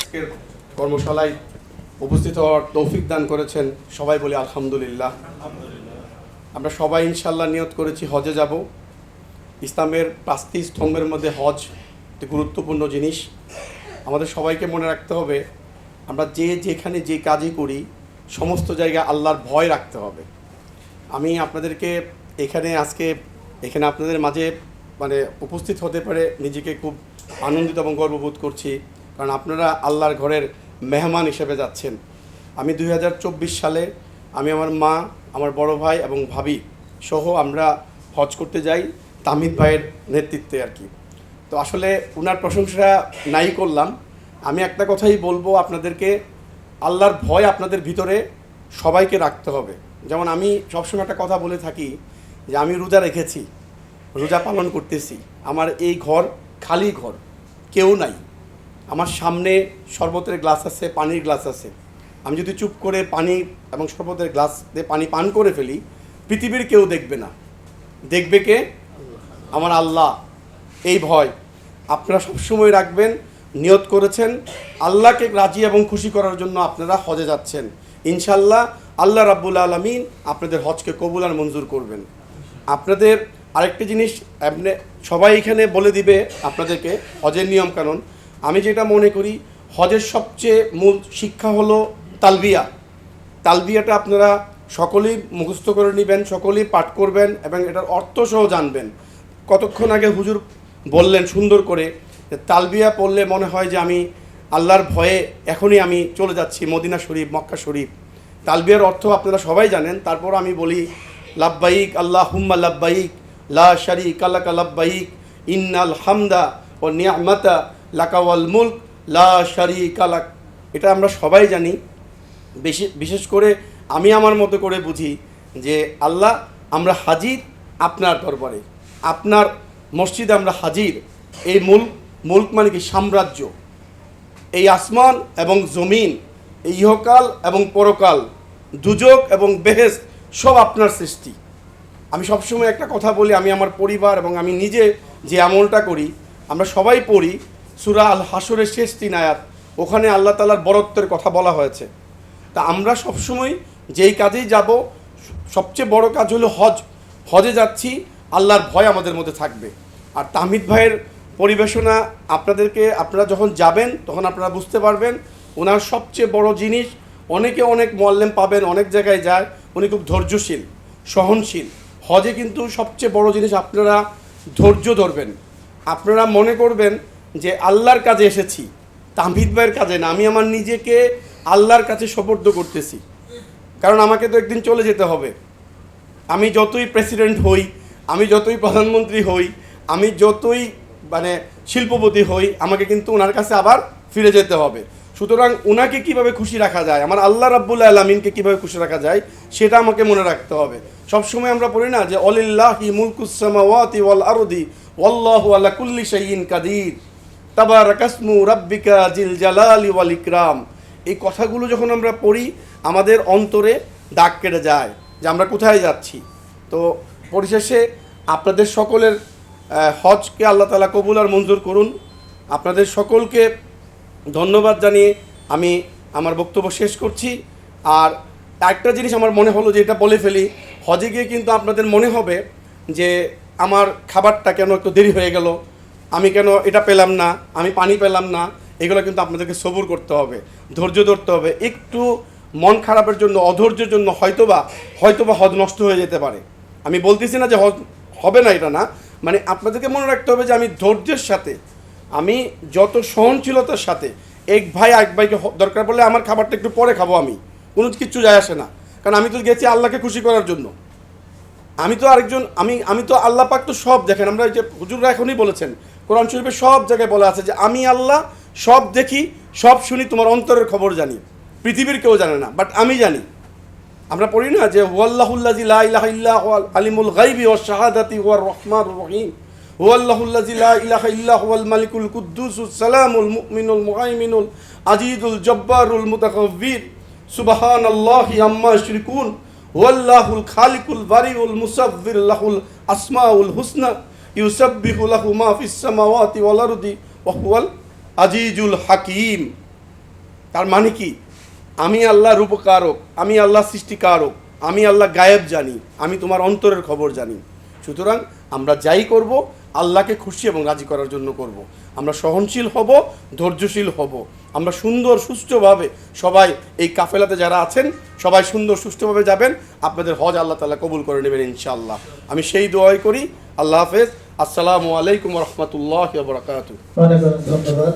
আজকের কর্মশালায় উপস্থিত হওয়ার তৌফিক দান করেছেন, সবাই বলি আলহামদুলিল্লাহ। আমরা সবাই ইনশাল্লাহ নিয়ত করেছি হজে যাব। ইসলামের 5টি স্তম্ভের মধ্যে হজ একটি গুরুত্বপূর্ণ জিনিস। আমাদের সবাইকে মনে রাখতে হবে, আমরা যেখানে যে কাজই করি সমস্ত জায়গায় আল্লাহর ভয় রাখতে হবে। আমি আপনাদেরকে এখানে আপনাদের মাঝে উপস্থিত হতে পারে নিজেকে খুব আনন্দিত এবং গর্ববোধ করছি, কারণ আপনারা আল্লাহর ঘরের মেহমান হিসেবে যাচ্ছেন। আমি 2024 সালে আমি আমার মা, আমার বড় ভাই এবং ভাবি সহ আমরা হজ করতে যাই তামিদ ভাইয়ের নেতৃত্বে আর কি। তো আসলে ওনার প্রশংসা নাই করলাম, আমি একটা কথাই বলবো আপনাদেরকে, আল্লাহর ভয় আপনাদের ভিতরে সবাইকে রাখতে হবে। যেমন আমি সবসময় একটা কথা বলে থাকি যে আমি রোজা রেখেছি, রোজা পালন করতেছি, আমার এই ঘর খালি ঘর, কেউ নাই। আমার সামনে শরবতের গ্লাস আছে, পানির গ্লাস আছে। আমি যদি চুপ করে পানি এবং শরবতের গ্লাস দিয়ে পানি পান করে ফেলি, পৃথিবীর কেউ দেখবে না, দেখবে কে? আমার আল্লাহ। এই ভয় আপনারা সবসময় রাখবেন। নিয়ত করেছেন আল্লাহকে রাজি এবং খুশি করার জন্য আপনারা হজে যাচ্ছেন। ইনশাল্লাহ আল্লাহ রাব্বুল আলামিন আপনাদের হজকে কবুল আর মঞ্জুর করবেন। আপনাদের আরেকটি জিনিস সবাই এখানে বলে দিবে আপনাদেরকে হজের নিয়ম কানুন। আমি যেটা মনে করি, হজের সবচেয়ে মূল শিক্ষা হলো তালবিয়া। তালবিয়াটা আপনারা সকলেই মুখস্থ করে নেবেন, সকলেই পাঠ করবেন এবং এটার অর্থসহ জানবেন। কতক্ষণ আগে হুজুর বললেন সুন্দর করে, তালবিয়া পড়লে মনে হয় যে আমি আল্লাহর ভয়ে এখনই আমি চলে যাচ্ছি মদিনা শরীফ, মক্কা শরীফ। তালবিয়ার অর্থ আপনারা সবাই জানেন, তারপর আমি বলি লাব্বাইক আল্লাহুম্মা লাব্বাইক লা শারীকা লাকা লাব্বাইক ইন্নাল হামদা ওয়া নি'মাতা লাকা ওয়াল মুলক লা শারীকা লাক। এটা আমরা সবাই জানি। বিশেষ করে আমি আমার মতো করে বুঝি যে আল্লাহ, আমরা হাজির আপনার দরবারে, আপনার মসজিদে আমরা হাজির। এই মুলক মানে কি? সাম্রাজ্য। এই আসমান এবং জমিন, এই ইহকাল এবং পরকাল, দুজক এবং বেহেশত সব আপনার সৃষ্টি। আমি সবসময় একটা কথা বলি, আমি আমার পরিবার এবং আমি নিজে যে আমলটা করি, আমরা সবাই পড়ি সূরা আল হাসরের শেষ 3 আয়াত, ওখানে আল্লাহ তাআলার বরত্বের কথা বলা হয়েছে। তা আমরা সবসময় যেই কাজেই যাব, সবচেয়ে বড় কাজ হলো হজ। হজে যাচ্ছি, আল্লাহর ভয় আমাদের মধ্যে থাকবে। আর তামিদ ভাইয়ের পরিবেশনা আপনারা যখন যাবেন তখন আপনারা বুঝতে পারবেন ওনার সবচেয়ে বড় জিনিস। অনেক মুআল্লিম পাবেন, অনেক জায়গায় যায়, উনি খুব ধৈর্যশীল, সহনশীল। হজে কিন্তু সবচেয়ে বড় জিনিস আপনারা ধৈর্য ধরবেন। আপনারা মনে করবেন যে আল্লাহর কাজে এসেছি, তামিদ ভাইয়ের কাজে না। আমি আমার নিজেকে আল্লাহর কাছে সোপর্দ করতেছি, কারণ আমাকে তো একদিন চলে যেতে হবে। আমি যতই প্রেসিডেন্ট হই, আমি যতই প্রধানমন্ত্রী হই, আমি যতই শিল্পপতি হই, আমাকে কিন্তু ওনার কাছে আবার ফিরে যেতে হবে। সুতরাং ওনাকে কিভাবে খুশি রাখা যায়, আমার আল্লাহ রাব্বুল আলামিনকে কিভাবে খুশি রাখা যায়, সেটা আমাকে মনে রাখতে হবে। সবসময় আমরা পড়ি না যে অলিল্লাহি মুলকুস সামাওয়াতি ওয়াল আরদি ওয়াল্লাহু আলা কুল্লি শাইইন কাদির তাবারাকাসমু রাব্বিকা জিল জালালি ওয়াল ইকরাম। এই কথাগুলো যখন আমরা পড়ি, আমাদের অন্তরে দাগ কেটে যায় যে আমরা কোথায় যাচ্ছি। তো পরিশেষে আপনাদের সকলের হজকে আল্লাহ তাআলা কবুল আর মঞ্জুর করুন। আপনাদের সকলকে ধন্যবাদ জানিয়ে আমি আমার বক্তব্য শেষ করছি। আর একটা জিনিস আমার মনে হলো যে এটা বলে ফেলি, হজে গিয়ে কিন্তু আপনাদের মনে হবে যে আমার খাবারটা কেন একটু দেরি হয়ে গেল, আমি কেন এটা পেলাম না, আমি পানি পেলাম না। এগুলো কিন্তু আপনাদেরকে সবুর করতে হবে, ধৈর্য ধরতে হবে। একটু মন খারাপের জন্য, অধৈর্যের জন্য হয়তোবা হজ নষ্ট হয়ে যেতে পারে। আমি বলতেছি না যে হজ হবে না, এটা না, আপনাদেরকে মনে রাখতে হবে যে আমি ধৈর্যের সাথে, আমি যত সহনশীলতার সাথে, এক ভাইকে দরকার পড়লে আমার খাবারটা একটু পরে খাবো, আমি কোনো কিচ্ছু যায় আসে না। কারণ আমি তো গেছি আল্লাহকে খুশি করার জন্য। আমি তো আল্লাহ পাক তো সব দেখেন। আমরা যে হুজুররা এখনই বলেছেন, কোরআন শরীফে সব জায়গায় বলা আছে যে আমি আল্লাহ সব দেখি, সব শুনি, তোমার অন্তরের খবর জানি। পৃথিবীর কেউ জানে না, বাট আমি জানি। আমরা পড়ি না যে হুয়াল্লাহুল্লাযী লা ইলাহা ইল্লা হুয়াল আলিমুল গায়বি ওয়াশ শাহাদাতি ওয়ার রহমানুর রহিম হুয়াল্লাহুল্লাযী লা ইলাহা ইল্লা হুয়াল মালিকুল কুদ্দুসুস সালামুল মুমিনুল মুহাইমিনুল আজিজুল জব্বারুল মুতাকাব্বির সুবহানাল্লাহি আম্মা ইউশরিকুন হুয়াল্লাহুল খালিকুল বারিউল মুসাব্বির লাহুল আসমাউল হুসনা ইউসাব্বিহু লাহু মা ফিস সামাওয়াতি ওয়াল আরদি ওয়া হুয়াল আজিজুল হাকীম। তার মানে কি? আমি আল্লাহ রূপকারক, আমি আল্লাহ সৃষ্টিকারক, আমি আল্লাহ গায়েব জানি, আমি তোমার অন্তরের খবর জানি। সুতরাং আমরা যাই করব আল্লাহকে খুশি এবং রাজি করার জন্য করব। আমরা সহনশীল হব, ধৈর্যশীল হব। আমরা সুন্দর সুষ্ঠুভাবে সবাই এই কাফেলাতে যারা আছেন সবাই সুন্দর সুষ্ঠুভাবে যাবেন। আপনাদের হজ আল্লাহ তাআলা কবুল করে নেবেন ইনশাআল্লাহ। আমি সেই দোয়াই করি। আল্লাহ হাফেজ। আসসালামু আলাইকুম ওয়া রাহমাতুল্লাহি ওয়া বারাকাতুহু। অনেক অনেক ধন্যবাদ।